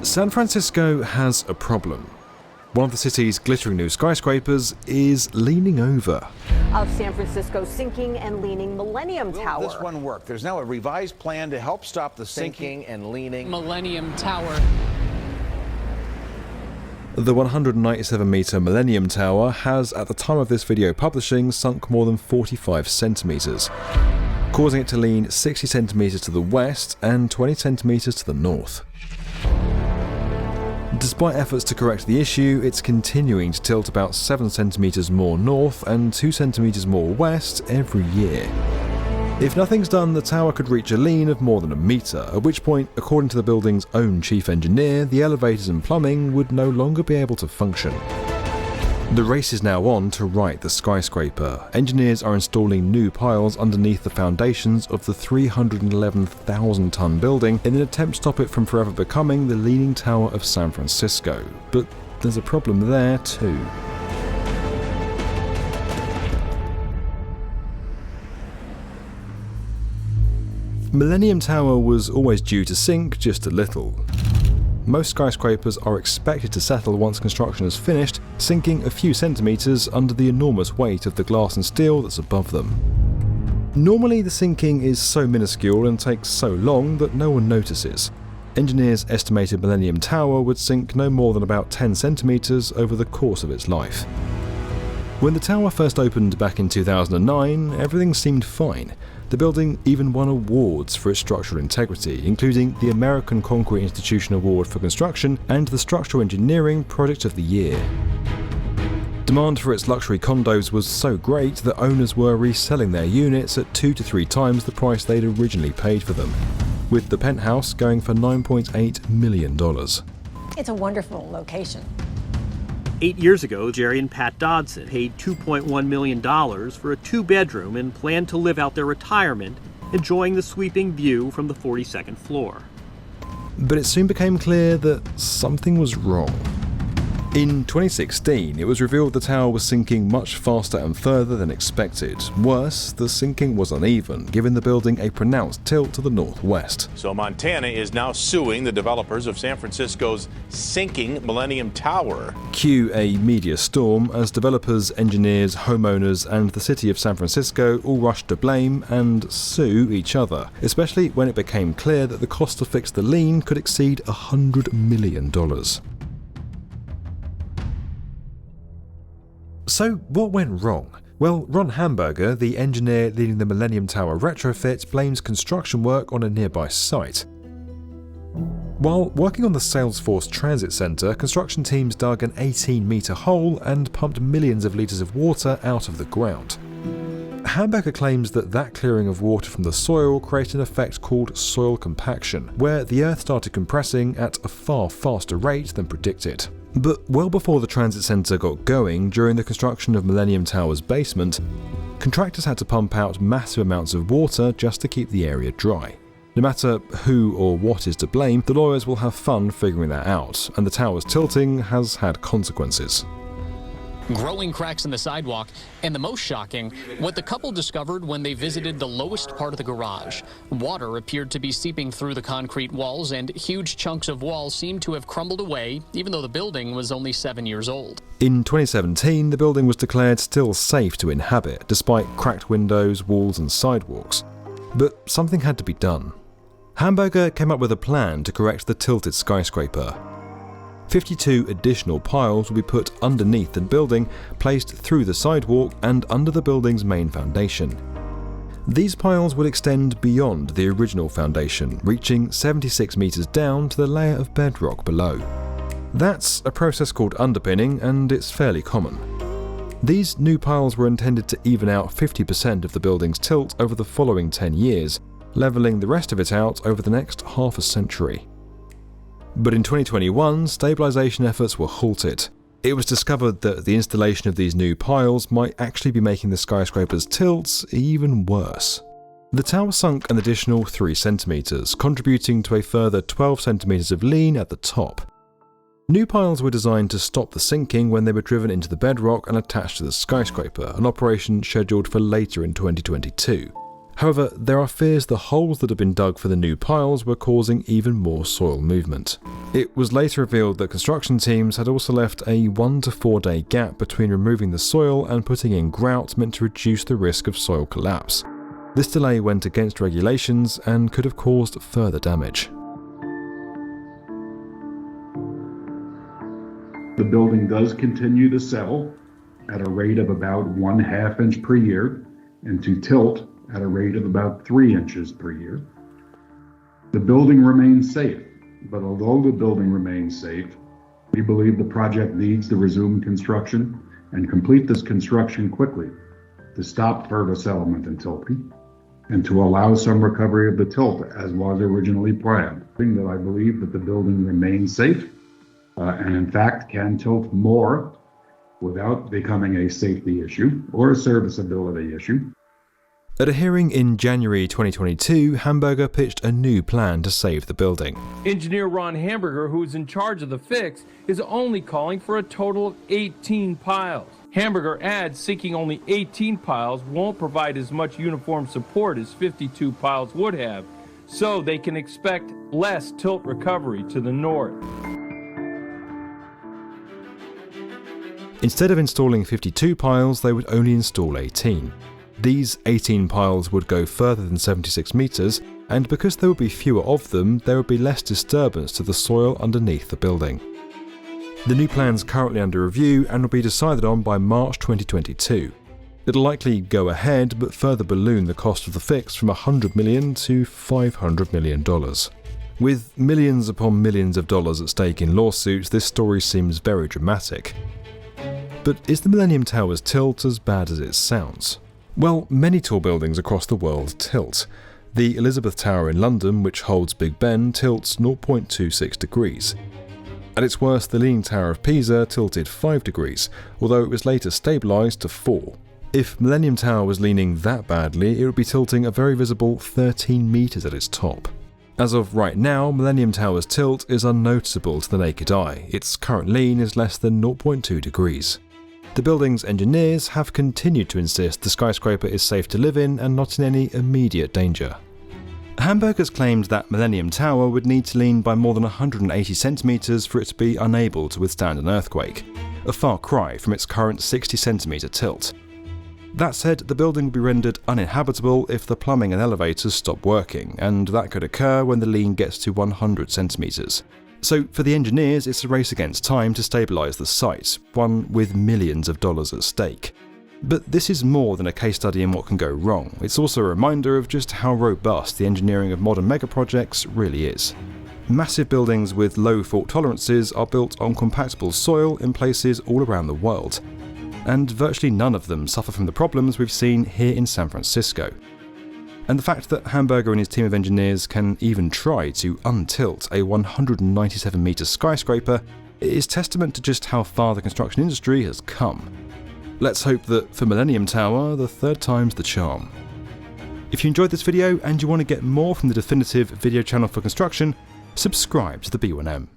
San Francisco has a problem. One of the city's glittering new skyscrapers is leaning over. Of San Francisco's sinking and leaning Millennium Tower. Will this one work? There's now a revised plan to help stop the sinking and leaning Millennium Tower. The 197-metre Millennium Tower has, at the time of this video publishing, sunk more than 45 centimetres, causing it to lean 60 centimetres to the west and 20 centimetres to the north. Despite efforts to correct the issue, it's continuing to tilt about 7 centimetres more north and 2 centimetres more west every year. If nothing's done, the tower could reach a lean of more than a metre, at which point, according to the building's own chief engineer, the elevators and plumbing would no longer be able to function. The race is now on to right the skyscraper. Engineers are installing new piles underneath the foundations of the 311,000-ton building in an attempt to stop it from forever becoming the Leaning Tower of San Francisco. But there's a problem there too. Millennium Tower was always due to sink just a little. Most skyscrapers are expected to settle once construction is finished, sinking a few centimetres under the enormous weight of the glass and steel that's above them. Normally the sinking is so minuscule and takes so long that no one notices. Engineers estimated Millennium Tower would sink no more than about 10 centimetres over the course of its life. When the tower first opened back in 2009, everything seemed fine. The building even won awards for its structural integrity, including the American Concrete Institution Award for Construction and the Structural Engineering Project of the Year. Demand for its luxury condos was so great that owners were reselling their units at 2 to 3 times the price they'd originally paid for them, with the penthouse going for $9.8 million. It's a wonderful location. 8 years ago, Jerry and Pat Dodson paid $2.1 million for a 2-bedroom and planned to live out their retirement, enjoying the sweeping view from the 42nd floor. But it soon became clear that something was wrong. In 2016, it was revealed the tower was sinking much faster and further than expected. Worse, the sinking was uneven, giving the building a pronounced tilt to the northwest. So Montana is now suing the developers of San Francisco's sinking Millennium Tower. Cue a media storm as developers, engineers, homeowners, and the city of San Francisco all rushed to blame and sue each other, especially when it became clear that the cost to fix the lean could exceed $100 million. So what went wrong? Well, Ron Hamburger, the engineer leading the Millennium Tower retrofit, blames construction work on a nearby site. While working on the Salesforce Transit Center, construction teams dug an 18-meter hole and pumped millions of liters of water out of the ground. Hamburger claims that clearing of water from the soil created an effect called soil compaction, where the earth started compressing at a far faster rate than predicted. But well before the transit centre got going, during the construction of Millennium Tower's basement, contractors had to pump out massive amounts of water just to keep the area dry. No matter who or what is to blame, the lawyers will have fun figuring that out, and the tower's tilting has had consequences. Growing cracks in the sidewalk, and the most shocking, what the couple discovered when they visited the lowest part of the garage. Water appeared to be seeping through the concrete walls, and huge chunks of wall seemed to have crumbled away, even though the building was only 7 years old. In 2017, the building was declared still safe to inhabit, despite cracked windows, walls, and sidewalks. But something had to be done. Hamburger came up with a plan to correct the tilted skyscraper. 52 additional piles will be put underneath the building, placed through the sidewalk and under the building's main foundation. These piles will extend beyond the original foundation, reaching 76 meters down to the layer of bedrock below. That's a process called underpinning, and it's fairly common. These new piles were intended to even out 50% of the building's tilt over the following 10 years, levelling the rest of it out over the next half a century. But in 2021, stabilisation efforts were halted. It was discovered that the installation of these new piles might actually be making the skyscraper's tilts even worse. The tower sunk an additional 3 centimetres, contributing to a further 12 centimetres of lean at the top. New piles were designed to stop the sinking when they were driven into the bedrock and attached to the skyscraper, an operation scheduled for later in 2022. However, there are fears the holes that had been dug for the new piles were causing even more soil movement. It was later revealed that construction teams had also left a 1 to 4 day gap between removing the soil and putting in grout meant to reduce the risk of soil collapse. This delay went against regulations and could have caused further damage. The building does continue to settle at a rate of about 1/2 inch per year and to tilt at a rate of about 3 inches per year. The building remains safe, but although the building remains safe, we believe the project needs to resume construction and complete this construction quickly to stop further settlement and tilting and to allow some recovery of the tilt as was originally planned. That I believe that the building remains safe and in fact can tilt more without becoming a safety issue or a serviceability issue. At a hearing in January 2022, Hamburger pitched a new plan to save the building. Engineer Ron Hamburger, who is in charge of the fix, is only calling for a total of 18 piles. Hamburger adds sinking only 18 piles won't provide as much uniform support as 52 piles would have, so they can expect less tilt recovery to the north. Instead of installing 52 piles, they would only install 18. These 18 piles would go further than 76 metres, and because there would be fewer of them, there would be less disturbance to the soil underneath the building. The new plan's currently under review and will be decided on by March 2022. It'll likely go ahead, but further balloon the cost of the fix from $100 million to $500 million. With millions upon millions of dollars at stake in lawsuits, this story seems very dramatic. But is the Millennium Tower's tilt as bad as it sounds? Well, many tall buildings across the world tilt. The Elizabeth Tower in London, which holds Big Ben, tilts 0.26 degrees. At its worst, the Leaning Tower of Pisa tilted 5 degrees, although it was later stabilised to 4. If Millennium Tower was leaning that badly, it would be tilting a very visible 13 metres at its top. As of right now, Millennium Tower's tilt is unnoticeable to the naked eye. Its current lean is less than 0.2 degrees. The building's engineers have continued to insist the skyscraper is safe to live in and not in any immediate danger. Hamburger's claimed that Millennium Tower would need to lean by more than 180 centimetres for it to be unable to withstand an earthquake, a far cry from its current 60 centimetre tilt. That said, the building would be rendered uninhabitable if the plumbing and elevators stop working, and that could occur when the lean gets to 100 centimetres. So for the engineers, it's a race against time to stabilise the site, one with millions of dollars at stake. But this is more than a case study in what can go wrong. It's also a reminder of just how robust the engineering of modern megaprojects really is. Massive buildings with low fault tolerances are built on compactable soil in places all around the world, and virtually none of them suffer from the problems we've seen here in San Francisco. And the fact that Hamburger and his team of engineers can even try to untilt a 197-metre skyscraper is testament to just how far the construction industry has come. Let's hope that for Millennium Tower, the third time's the charm. If you enjoyed this video and you want to get more from the definitive video channel for construction, subscribe to the B1M.